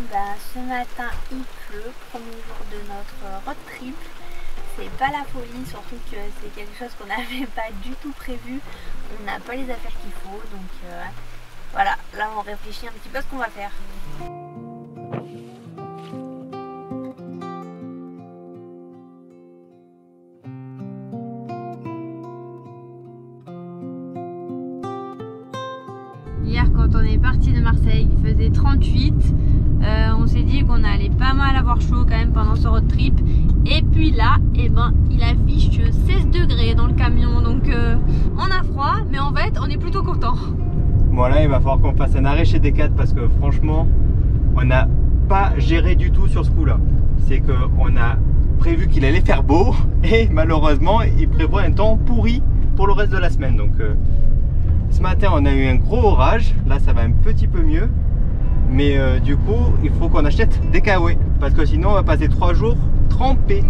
Ce matin il pleut, premier jour de notre road trip. C'est pas la folie, surtout que c'est quelque chose qu'on n'avait pas du tout prévu. On n'a pas les affaires qu'il faut, donc voilà, là on réfléchit un petit peu à ce qu'on va faire. Hier quand on est parti de Marseille, il faisait 38. On s'est dit qu'on allait pas mal avoir chaud quand même pendant ce road trip. Et puis là, eh ben, il affiche 16 degrés dans le camion. Donc on a froid, mais en fait on est plutôt content. Bon là il va falloir qu'on fasse un arrêt chez Decat parce que franchement on n'a pas géré du tout sur ce coup là. C'est qu'on a prévu qu'il allait faire beau et malheureusement il prévoit un temps pourri pour le reste de la semaine. Donc ce matin on a eu un gros orage, là ça va un petit peu mieux. Mais du coup il faut qu'on achète des kawaii parce que sinon on va passer 3 jours trempés.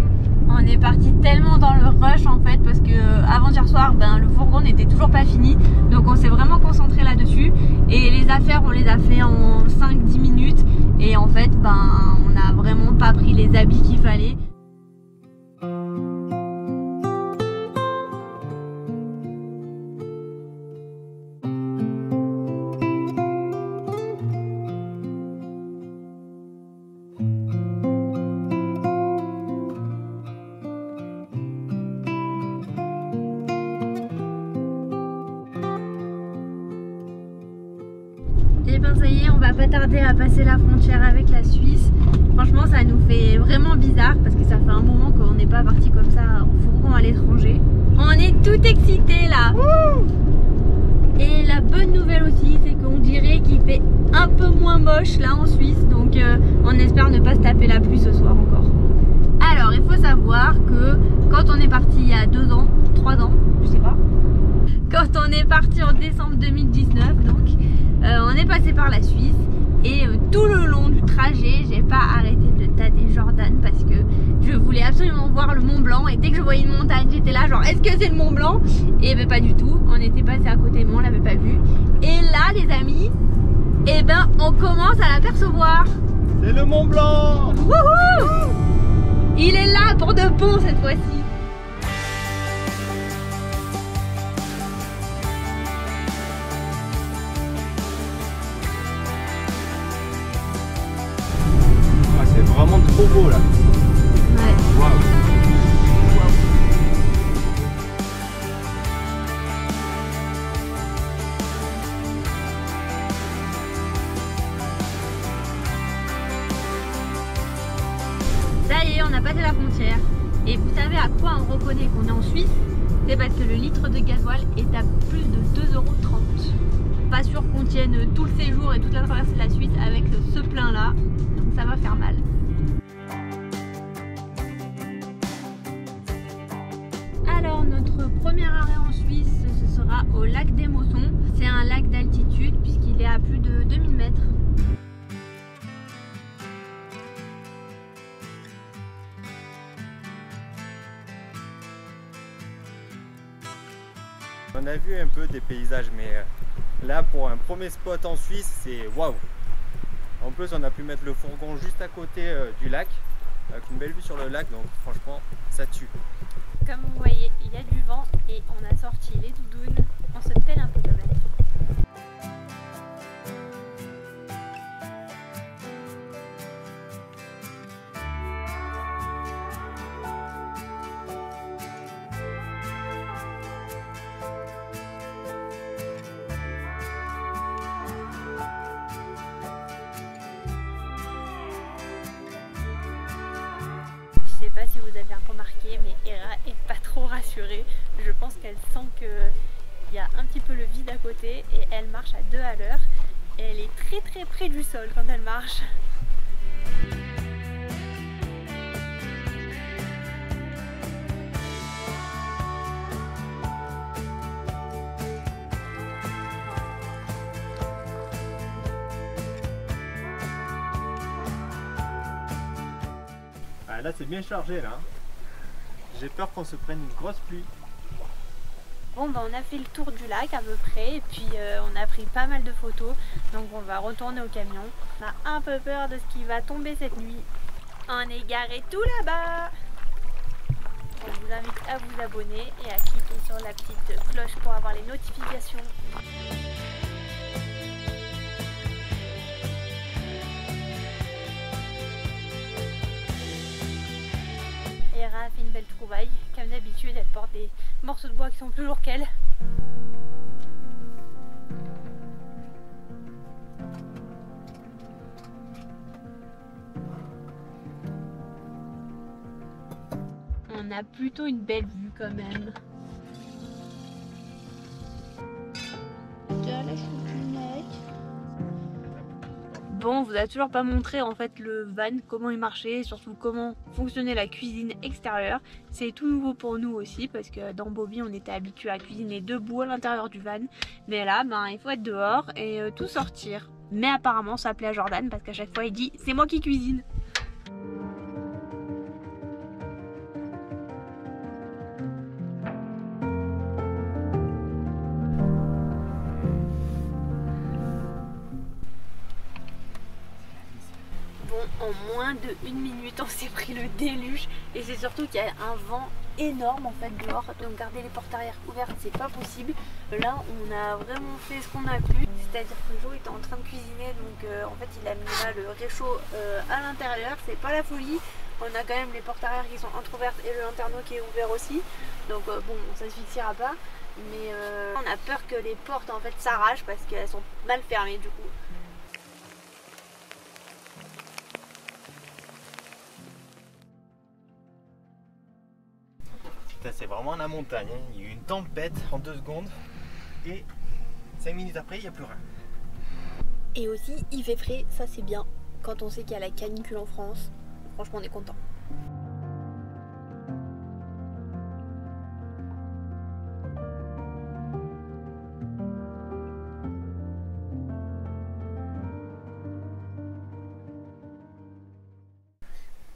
On est parti tellement dans le rush en fait parce que avant-hier soir le fourgon n'était toujours pas fini, donc on s'est vraiment concentré là-dessus et les affaires on les a fait en 5-10 minutes et en fait on n'a vraiment pas pris les habits qu'il fallait. Et ben ça y est, on va pas tarder à passer la frontière avec la Suisse. Franchement ça nous fait vraiment bizarre parce que ça fait un moment qu'on n'est pas parti comme ça en fourgon à l'étranger. On est tout excités là. Et la bonne nouvelle aussi c'est qu'on dirait qu'il fait un peu moins moche là en Suisse. Donc on espère ne pas se taper la pluie ce soir encore. Alors il faut savoir que quand on est parti il y a 2 ans, 3 ans, je sais pas. Quand on est parti en décembre 2019 donc on est passé par la Suisse et tout le long du trajet j'ai pas arrêté de tâter Jordan parce que je voulais absolument voir le Mont Blanc et dès que je voyais une montagne j'étais là genre est-ce que c'est le Mont Blanc? Et ben pas du tout, on était passé à côté mais on l'avait pas vu. Et là les amis, et ben on commence à l'apercevoir. C'est le Mont Blanc. Wouhou! Il est là pour de bon cette fois-ci. C'est vraiment trop beau là. Ouais. Waouh. Ça y est, on a passé la frontière. Et vous savez à quoi on reconnaît qu'on est en Suisse? C'est parce que le litre de gasoil est à plus de 2,30 €. Pas sûr qu'on tienne tout le séjour et toute la traversée de la Suisse avec ce plein là. Donc ça va faire mal. Alors notre premier arrêt en Suisse, ce sera au lac des Mossons. C'est un lac d'altitude puisqu'il est à plus de 2000 mètres. On a vu un peu des paysages, mais là pour un premier spot en Suisse, c'est waouh. En plus on a pu mettre le fourgon juste à côté du lac, avec une belle vue sur le lac, donc franchement ça tue. Comme vous voyez, il y a du vent et on a sorti les doudounes. On se pèle un peu quand même. Je sais pas si vous avez remarqué, mais Hera est pas trop rassurée. Je pense qu'elle sent qu'il y a un petit peu le vide à côté et elle marche à 2 à l'heure. Et elle est très près du sol quand elle marche. Là c'est bien chargé là. J'ai peur qu'on se prenne une grosse pluie. Bon bah on a fait le tour du lac à peu près et puis on a pris pas mal de photos, donc on va retourner au camion. On a un peu peur de ce qui va tomber cette nuit. On est garé tout là-bas. Je vous invite à vous abonner et à cliquer sur la petite cloche pour avoir les notifications. Et Ra a fait une belle trouvaille, comme d'habitude elle porte des morceaux de bois qui sont plus lourds qu'elle. On a plutôt une belle vue quand même. Bon, on vous a toujours pas montré en fait le van, comment il marchait, et surtout comment fonctionnait la cuisine extérieure. C'est tout nouveau pour nous aussi parce que dans Bobby on était habitué à cuisiner debout à l'intérieur du van. Mais là, ben, il faut être dehors et tout sortir. Mais apparemment ça plaît à Jordan parce qu'à chaque fois il dit c'est moi qui cuisine. En moins de 1 minute on s'est pris le déluge et c'est surtout qu'il y a un vent énorme en fait dehors, donc garder les portes arrière ouvertes c'est pas possible. Là on a vraiment fait ce qu'on a pu, c'est-à-dire que Joe était en train de cuisiner, donc en fait il a mis là le réchaud à l'intérieur, c'est pas la folie. On a quand même les portes arrière qui sont entrouvertes et le lanterneau qui est ouvert aussi, donc bon ça se fixera pas, mais on a peur que les portes en fait s'arrachent parce qu'elles sont mal fermées du coup. C'est vraiment la montagne, hein. Il y a eu une tempête en 2 secondes et 5 minutes après il n'y a plus rien. Et aussi il fait frais, ça c'est bien. Quand on sait qu'il y a la canicule en France, franchement on est content.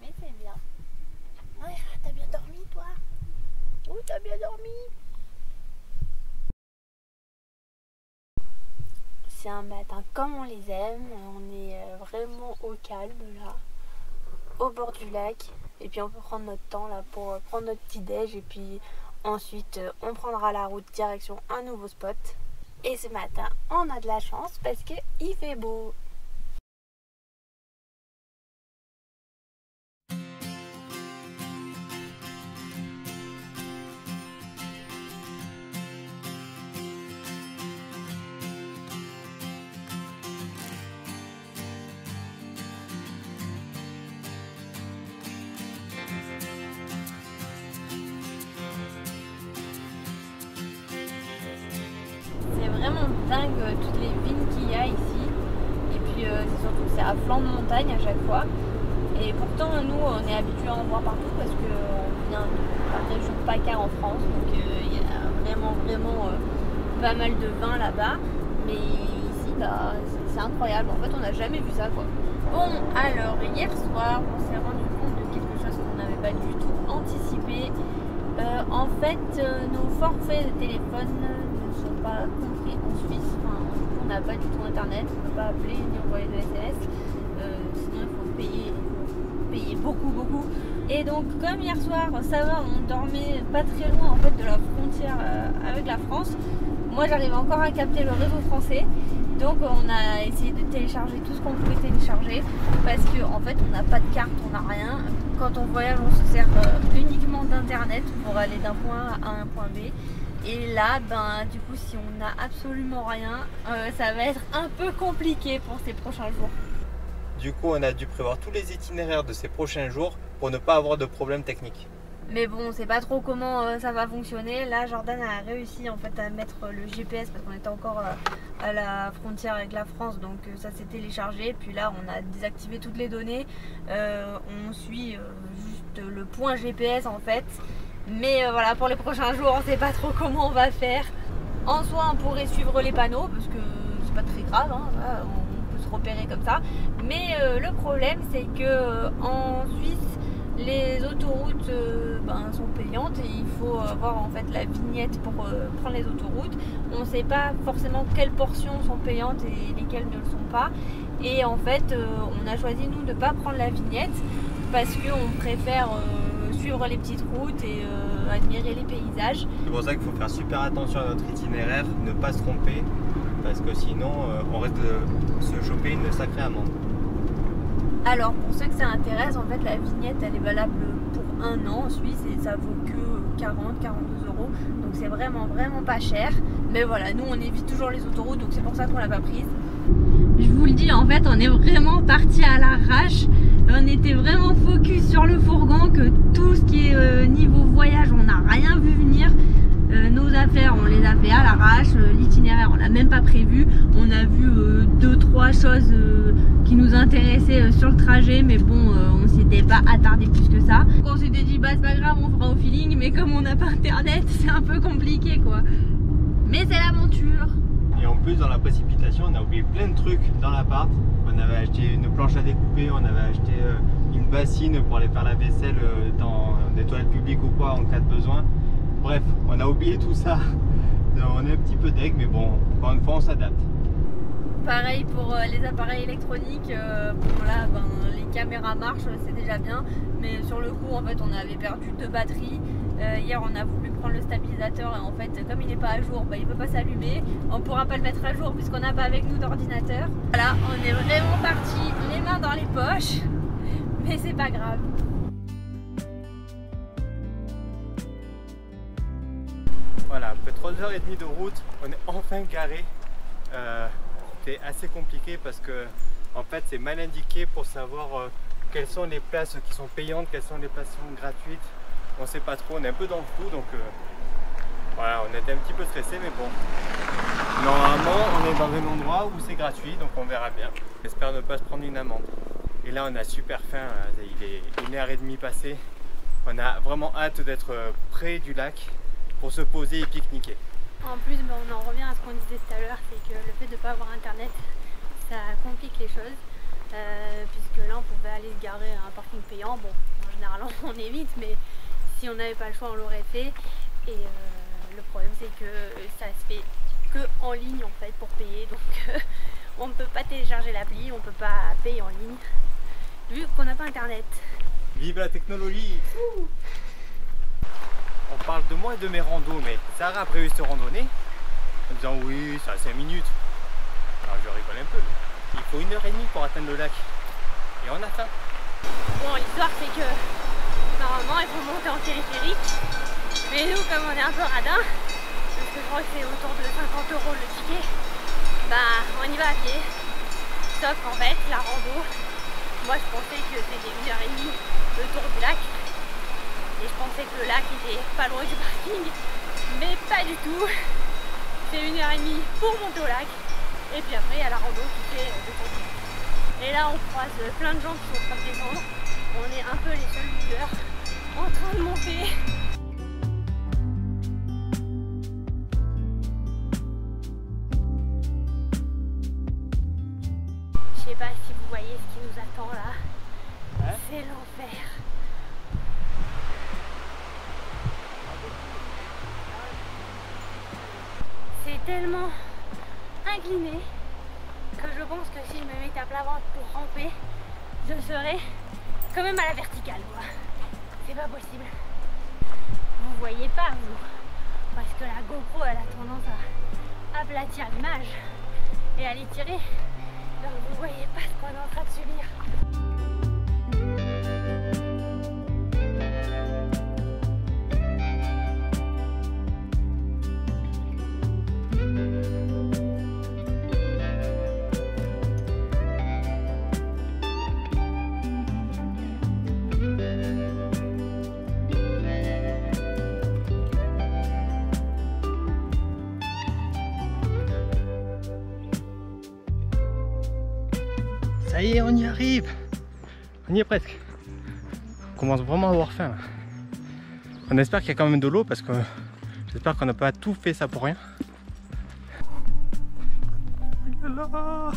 Mais c'est bien. Ouais, t'as bien dormi toi? Oh, t'as bien dormi? C'est un matin comme on les aime, on est vraiment au calme là, au bord du lac, et puis on peut prendre notre temps là pour prendre notre petit déj et puis ensuite on prendra la route direction un nouveau spot. Et ce matin on a de la chance parce que il fait beau. C'est vraiment dingue toutes les vignes qu'il y a ici. Et puis c'est surtout que c'est à flanc de montagne à chaque fois. Et pourtant nous on est habitués à en voir partout parce qu'on vient de la région de PACA en France. Donc il y a vraiment pas mal de vin là-bas. Mais ici bah, c'est incroyable. En fait on n'a jamais vu ça quoi. Bon alors hier soir on s'est rendu compte de quelque chose qu'on n'avait pas du tout anticipé. En fait nos forfaits de téléphone ne sont pas compris en Suisse. Enfin, on n'a pas du tout internet, on ne peut pas appeler ni envoyer de SMS, sinon il faut payer beaucoup. Et donc comme hier soir ça va, on dormait pas très loin en fait de la frontière avec la France. Moi j'arrive encore à capter le réseau français, donc on a essayé de télécharger tout ce qu'on pouvait télécharger parce qu'en fait on n'a pas de carte, on n'a rien. Quand on voyage on se sert uniquement d'internet pour aller d'un point A à un point B. Et là, ben, du coup, si on n'a absolument rien, ça va être un peu compliqué pour ces prochains jours. Du coup, on a dû prévoir tous les itinéraires de ces prochains jours pour ne pas avoir de problème technique. Mais bon, on sait pas trop comment ça va fonctionner. Là, Jordan a réussi en fait à mettre le GPS parce qu'on était encore à la frontière avec la France, donc ça s'est téléchargé. Puis là, on a désactivé toutes les données. On suit juste le point GPS en fait. Mais voilà, pour les prochains jours, on sait pas trop comment on va faire. En soi, on pourrait suivre les panneaux parce que c'est pas très grave, hein, on peut se repérer comme ça. Mais le problème, c'est que en Suisse, les autoroutes sont payantes et il faut avoir en fait la vignette pour prendre les autoroutes. On ne sait pas forcément quelles portions sont payantes et lesquelles ne le sont pas. Et en fait, on a choisi nous de ne pas prendre la vignette parce qu'on préfère suivre les petites routes et admirer les paysages. C'est pour ça qu'il faut faire super attention à notre itinéraire, ne pas se tromper, parce que sinon on risque de se choper une sacrée amende. Alors pour ceux que ça intéresse, en fait la vignette elle est valable pour 1 an en Suisse et ça vaut que 40-42 €. Donc c'est vraiment pas cher. Mais voilà, nous on évite toujours les autoroutes donc c'est pour ça qu'on l'a pas prise. Je vous le dis, en fait on est vraiment parti à l'arrache. On était vraiment focus sur le fourgon, que tout ce qui est niveau voyage on n'a rien vu venir. Nos affaires on les a fait à l'arrache, l'itinéraire on l'a même pas prévu. On a vu 2-3 choses qui nous intéressaient sur le trajet, mais bon on s'était pas attardé plus que ça. On s'était dit bah c'est pas grave, on fera au feeling, mais comme on n'a pas internet c'est un peu compliqué quoi. Mais c'est l'aventure. Et en plus dans la précipitation on a oublié plein de trucs dans l'appart. On avait acheté une planche à découper, on avait acheté une bassine pour aller faire la vaisselle dans des toilettes publiques ou quoi en cas de besoin. Bref, on a oublié tout ça. On est un petit peu deg, mais bon, encore une fois, on s'adapte. Pareil pour les appareils électroniques. Bon là, les caméras marchent, c'est déjà bien. Mais sur le coup, en fait, on avait perdu 2 batteries. Hier, on a voulu prendre le stabilisateur et en fait, comme il n'est pas à jour, il ne peut pas s'allumer. On ne pourra pas le mettre à jour puisqu'on n'a pas avec nous d'ordinateur. Voilà, on est vraiment parti les mains dans les poches. Mais c'est pas grave. Voilà, après 3h30 de route, on est enfin garé. C'était assez compliqué parce que en fait c'est mal indiqué pour savoir quelles sont les places qui sont payantes, quelles sont les places qui sont gratuites. On sait pas trop, on est un peu dans le flou donc voilà, on était un petit peu stressé, mais bon. Normalement on est dans un endroit où c'est gratuit donc on verra bien. J'espère ne pas se prendre une amende. Et là on a super faim, il est 1h30 passée. On a vraiment hâte d'être près du lac pour se poser et pique-niquer. En plus, on en revient à ce qu'on disait tout à l'heure, c'est que le fait de ne pas avoir internet, ça complique les choses. Puisque là, on pouvait aller se garer à un parking payant. Bon, en général, on évite, mais si on n'avait pas le choix, on l'aurait fait. Et le problème, c'est que ça se fait que en ligne, en fait, pour payer. Donc, on ne peut pas télécharger l'appli, on ne peut pas payer en ligne, vu qu'on n'a pas internet. Vive la technologie! On parle de moi et de mes randos, mais Sarah a prévu cette randonnée en disant oui, ça a 5 minutes. Alors je rigole un peu, mais il faut 1h30 pour atteindre le lac. Et on a faim. Bon, l'histoire c'est que normalement il faut monter en téléphérique. Mais nous, comme on est un peu radin, parce que je crois que c'est autour de 50 € le ticket, bah on y va à pied. Sauf qu'en fait, la rando, moi je pensais que c'était 1h30 le tour du lac. Et je pensais que le lac était pas loin du parking, mais pas du tout. C'est 1h30 pour monter au lac, et puis après il y a la rando qui fait le tour du lac. Et là on croise plein de gens qui sont en train de descendre. On est un peu les seuls leaders en train de monter. Je sais pas si vous voyez ce qui nous attend là. Ouais. C'est l'enfer. C'est tellement incliné que je pense que si je me mettais à plat ventre pour ramper, je serais quand même à la verticale quoi. C'est pas possible. Vous voyez pas vous, parce que la GoPro elle a tendance à aplatir l'image et à l'étirer. Donc vous voyez pas ce qu'on est en train de subir. Ça y est, on y arrive. On y est presque. On commence vraiment à avoir faim là. On espère qu'il y a quand même de l'eau parce que j'espère qu'on n'a pas tout fait ça pour rien. Oh là là.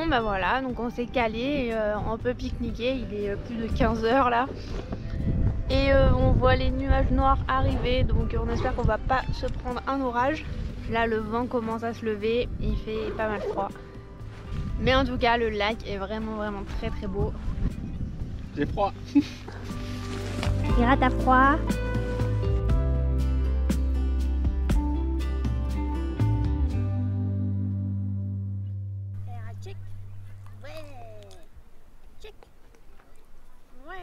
bah voilà, donc on s'est calé et on peut pique-niquer, il est plus de 15 h là. Et on voit les nuages noirs arriver, donc on espère qu'on va pas se prendre un orage. Là le vent commence à se lever, il fait pas mal froid. Mais en tout cas le lac est vraiment très très beau. J'ai froid. Ira, t'as froid? Check. Ouais. Check. Ouais.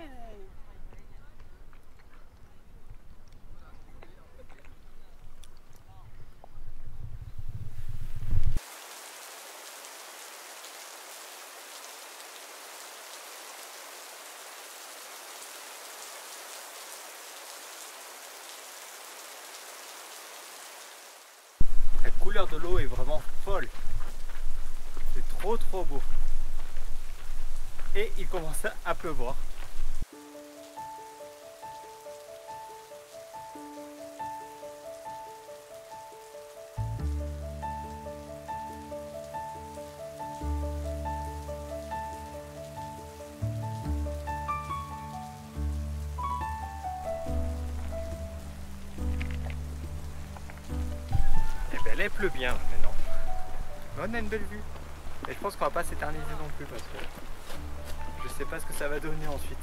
La couleur de l'eau est vraiment folle. C'est trop beau. Et il commence à pleuvoir. Elle pleut bien maintenant. Mais on a une belle vue. Et je pense qu'on va pas s'éterniser non plus parce que je sais pas ce que ça va donner ensuite.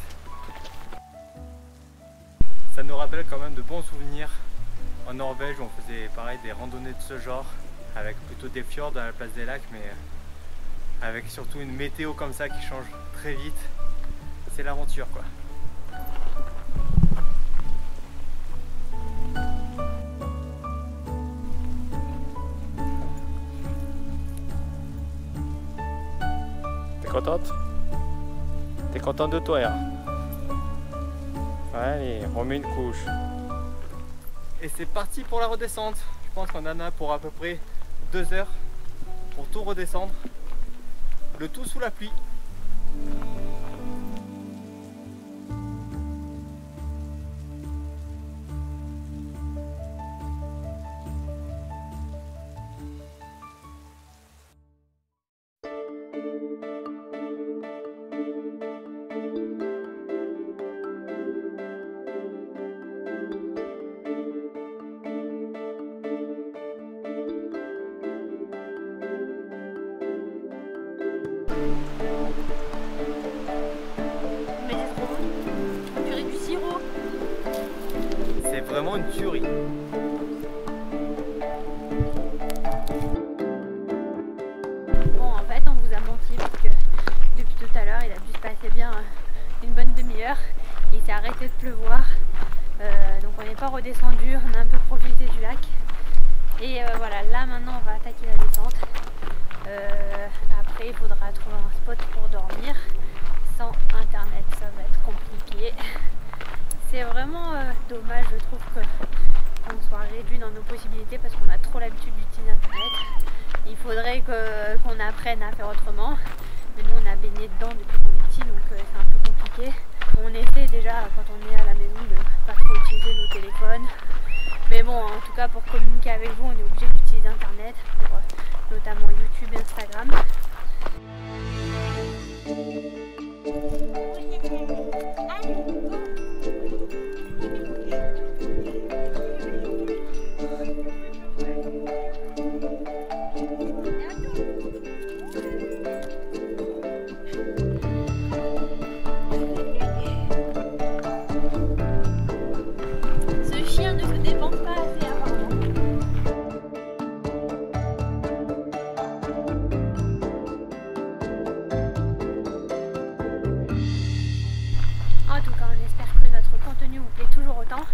Ça nous rappelle quand même de bons souvenirs en Norvège où on faisait pareil des randonnées de ce genre avec plutôt des fjords à la place des lacs, mais avec surtout une météo comme ça qui change très vite. C'est l'aventure quoi. Contente? T'es contente de toi, hein? Allez, on met une couche. Et c'est parti pour la redescente. Je pense qu'on en a pour à peu près 2 heures pour tout redescendre. Le tout sous la pluie. Mais c'est trop bon. Purée du sirop. C'est vraiment une tuerie. Bon, en fait, on vous a menti parce que depuis tout à l'heure, il a dû se passer bien une bonne demi-heure. Il s'est arrêté de pleuvoir. Donc on n'est pas redescendu, on a un peu profité du lac. Et voilà, là maintenant on va attaquer la descente. Après il faudra trouver un spot pour dormir. Sans internet ça va être compliqué. C'est vraiment dommage, je trouve, qu'on soit réduit dans nos possibilités parce qu'on a trop l'habitude d'utiliser internet. Il faudrait qu'on apprenne à faire autrement. Mais nous on a baigné dedans depuis qu'on est petit, donc c'est un peu compliqué. On essaie déjà quand on est à la maison de pas trop utiliser nos téléphones. Mais bon, en tout cas pour communiquer avec vous, on est obligé d'utiliser internet pour notamment YouTube et Instagram. Ce chien ne se dépense pas assez apparemment. En tout cas, on espère que notre contenu vous plaît toujours autant.